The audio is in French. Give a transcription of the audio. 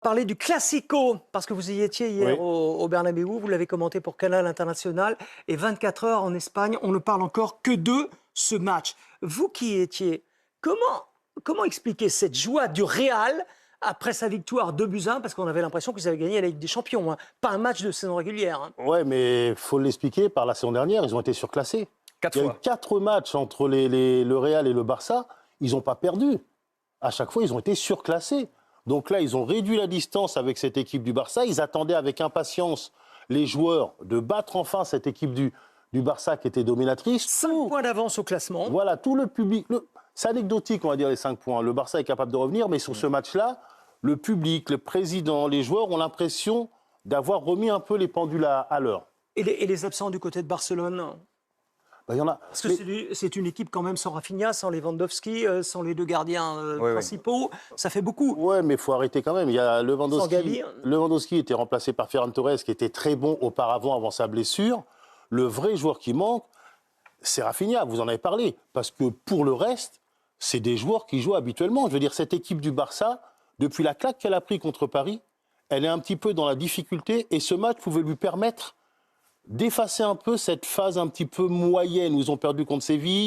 parler du Classico, parce que vous y étiez hier au Bernabéu, vous l'avez commenté pour Canal International, et 24 heures en Espagne, on ne parle encore que de ce match. Vous qui y étiez, comment expliquer cette joie du Real après sa victoire 2-1, parce qu'on avait l'impression qu'ils avaient gagné la Ligue des Champions, hein, pas un match de saison régulière. Hein. Ouais, mais il faut l'expliquer, par la saison dernière, ils ont été surclassés. Il y a eu 4 matchs entre le Real et le Barça, ils n'ont pas perdu. À chaque fois, ils ont été surclassés. Donc là, ils ont réduit la distance avec cette équipe du Barça. Ils attendaient avec impatience les joueurs de battre enfin cette équipe du Barça qui était dominatrice. 5 points d'avance au classement. Voilà, tout le public. C'est anecdotique, on va dire, les 5 points. Le Barça est capable de revenir, mais sur ce match-là, le public, le président, les joueurs ont l'impression d'avoir remis un peu les pendules à l'heure. Et les absents du côté de Barcelone? Il y en a. Parce que c'est une équipe quand même sans Rafinha, sans Lewandowski, sans les 2 gardiens principaux. Ça fait beaucoup. Ouais, mais il faut arrêter quand même. Il y a Sans Gavi. Lewandowski était remplacé par Ferran Torres, qui était très bon auparavant, avant sa blessure. Le vrai joueur qui manque, c'est Rafinha, vous en avez parlé. Parce que pour le reste, c'est des joueurs qui jouent habituellement. Je veux dire, cette équipe du Barça, depuis la claque qu'elle a pris contre Paris, elle est un petit peu dans la difficulté. Et ce match pouvait lui permettre d'effacer un peu cette phase un petit peu moyenne où ils ont perdu contre Séville.